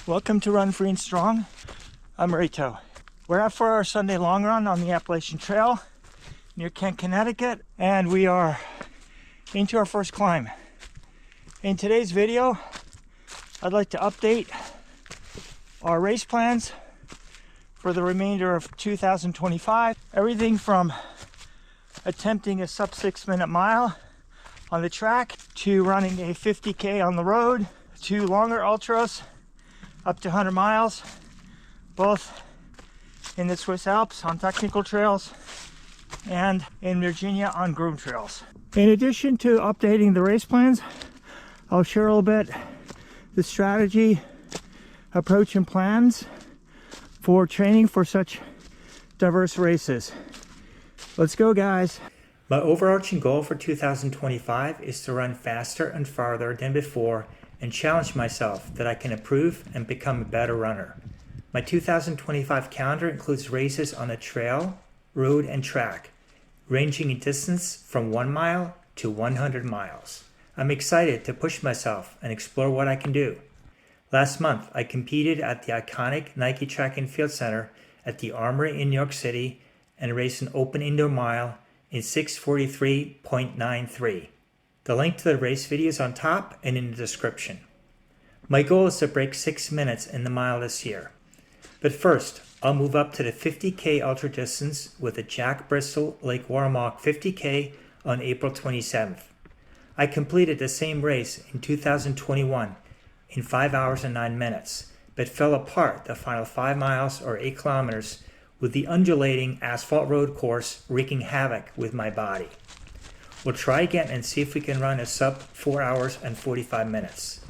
Welcome to Run Free and Strong. I'm Rito. We're out for our Sunday long run on the Appalachian Trail near Kent, Connecticut, and we are into our first climb. In today's video, I'd like to update our race plans for the remainder of 2025. Everything from attempting a sub 6 minute mile on the track to running a 50K on the road to longer ultras up to 100 miles, both in the Swiss Alps on technical trails and in Virginia on groomed trails. In addition to updating the race plans, I'll share a little bit the strategy, approach, and plans for training for such diverse races. Let's go, guys. My overarching goal for 2025 is to run faster and farther than before and challenge myself that I can improve and become a better runner. My 2025 calendar includes races on the trail, road, and track, ranging in distance from 1 mile to 100 miles. I'm excited to push myself and explore what I can do. Last month, I competed at the iconic Nike Track and Field Center at the Armory in New York City and raced an open indoor mile in 6:43.93. The link to the race video is on top and in the description. My goal is to break 6 minutes in the mile this year. But first, I'll move up to the 50K ultra distance with the Jack Bristol Lake Waramaug 50K on April 27th. I completed the same race in 2021 in 5 hours and 9 minutes, but fell apart the final 5 miles or 8 kilometers with the undulating asphalt road course wreaking havoc with my body. We'll try again and see if we can run a sub 4 hours and 45 minutes.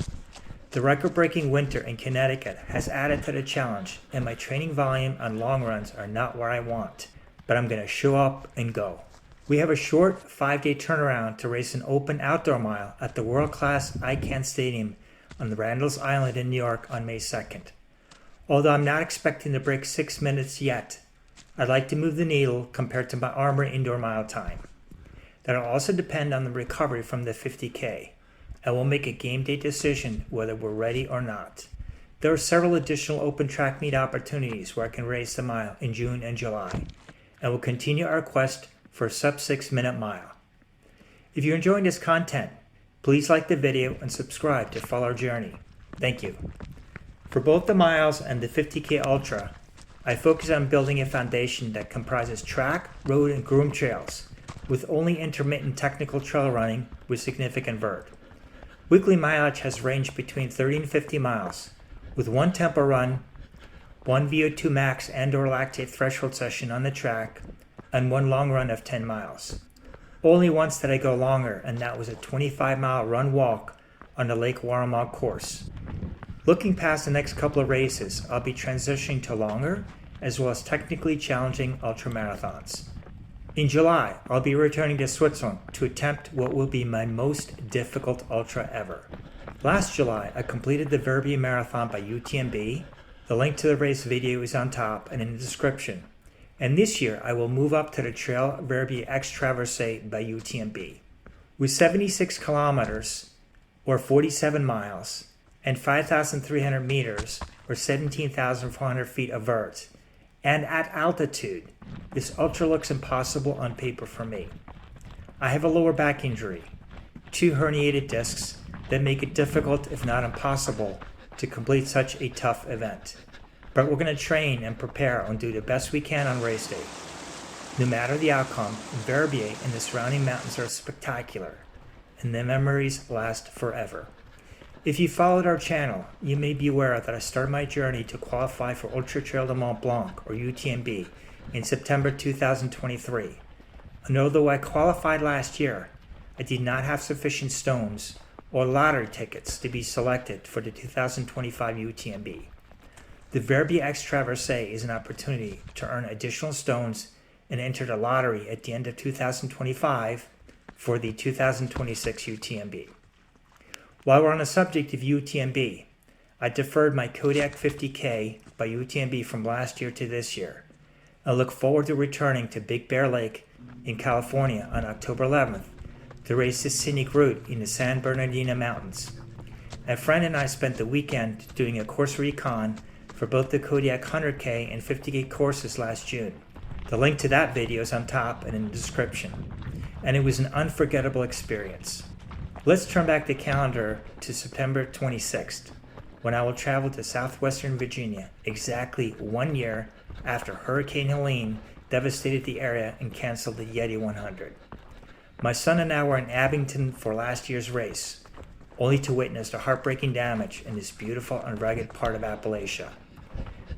The record-breaking winter in Connecticut has added to the challenge, and my training volume on long runs are not where I want, but I'm going to show up and go. We have a short 5-day turnaround to race an open outdoor mile at the world-class Icahn Stadium on the Randall's Island in New York on May 2nd. Although I'm not expecting to break 6 minutes yet, I'd like to move the needle compared to my Armory indoor mile time. That'll also depend on the recovery from the 50K. I will make a game day decision whether we're ready or not. There are several additional open track meet opportunities where I can race the mile in June and July, and we'll continue our quest for a sub 6 minute mile. If you're enjoying this content, please like the video and subscribe to follow our journey. Thank you. For both the miles and the 50K Ultra, I focus on building a foundation that comprises track, road, and groomed trails, with only intermittent technical trail running with significant vert. Weekly mileage has ranged between 30 and 50 miles, with 1 tempo run, 1 VO2 max and/or lactate threshold session on the track, and 1 long run of 10 miles. Only once did I go longer, and that was a 25-mile run-walk on the Lake Waramaug course. Looking past the next couple of races, I'll be transitioning to longer, as well as technically challenging ultramarathons. In July, I'll be returning to Switzerland to attempt what will be my most difficult ultra ever. Last July, I completed the Verbier Marathon by UTMB. The link to the race video is on top and in the description. And this year, I will move up to the trail Verbier X-Traversee by UTMB. With 76 kilometers, or 47 miles, and 5,300 meters, or 17,400 feet of vert, and at altitude, this ultra looks impossible on paper for me. I have a lower back injury, 2 herniated discs that make it difficult, if not impossible, to complete such a tough event. But we're going to train and prepare and do the best we can on race day. No matter the outcome, Verbier and the surrounding mountains are spectacular, and the memories last forever. If you followed our channel, you may be aware that I started my journey to qualify for Ultra Trail de Mont Blanc, or UTMB, in September 2023. And although I qualified last year, I did not have sufficient stones or lottery tickets to be selected for the 2025 UTMB. The Verbier X-Traversee is an opportunity to earn additional stones and enter the lottery at the end of 2025 for the 2026 UTMB. While we're on the subject of UTMB, I deferred my Kodiak 50K by UTMB from last year to this year. I look forward to returning to Big Bear Lake in California on October 11th to race the scenic route in the San Bernardino Mountains. A friend and I spent the weekend doing a course recon for both the Kodiak 100K and 50K courses last June. The link to that video is on top and in the description. And it was an unforgettable experience. Let's turn back the calendar to September 26th, when I will travel to southwestern Virginia exactly 1 year after Hurricane Helene devastated the area and canceled the Yeti 100. My son and I were in Abingdon for last year's race, only to witness the heartbreaking damage in this beautiful and rugged part of Appalachia.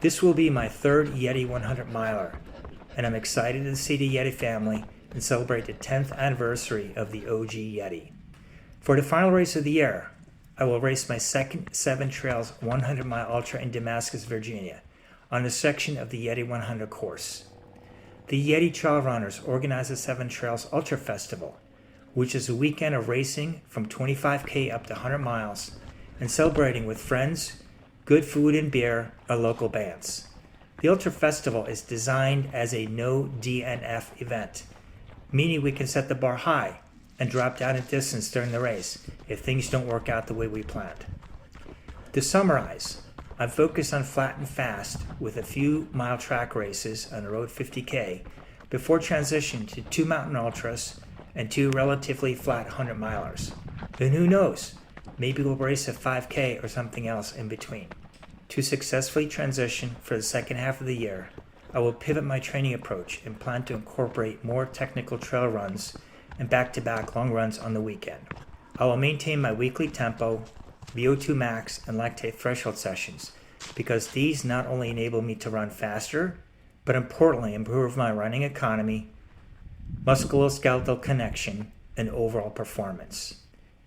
This will be my third Yeti 100 miler, and I'm excited to see the Yeti family and celebrate the 10th anniversary of the OG Yeti. For the final race of the year, I will race my second 7 Trails 100 mile ultra in Damascus, Virginia, on a section of the Yeti 100 course. The Yeti Trail Runners organize the 7 Trails Ultra Festival, which is a weekend of racing from 25K up to 100 miles and celebrating with friends, good food and beer, or local bands. The Ultra Festival is designed as a no DNF event, meaning we can set the bar high and drop down in distance during the race if things don't work out the way we planned. To summarize, I'm focused on flat and fast with a few mile track races on the road 50K before transition to 2 mountain ultras and 2 relatively flat 100 milers. And who knows, maybe we'll race a 5K or something else in between. To successfully transition for the second half of the year, I will pivot my training approach and plan to incorporate more technical trail runs and back-to-back long runs on the weekend. I will maintain my weekly tempo, VO2 max, and lactate threshold sessions because these not only enable me to run faster, but importantly improve my running economy, musculoskeletal connection, and overall performance.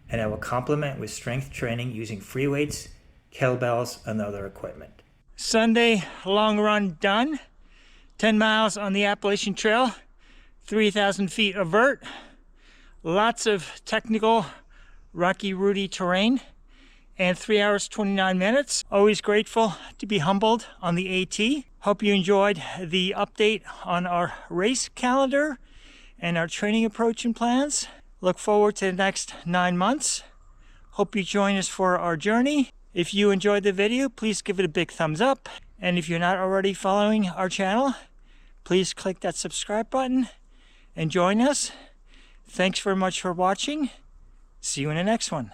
And I will complement with strength training using free weights, kettlebells, and other equipment. Sunday long run done. 10 miles on the Appalachian Trail, 3,000 feet of vert, lots of technical rocky, rooty terrain, and 3 hours, 29 minutes. Always grateful to be humbled on the AT. Hope you enjoyed the update on our race calendar and our training approach and plans. Look forward to the next 9 months. Hope you join us for our journey. If you enjoyed the video, please give it a big thumbs up. And if you're not already following our channel, please click that subscribe button and join us. Thanks very much for watching. See you in the next one.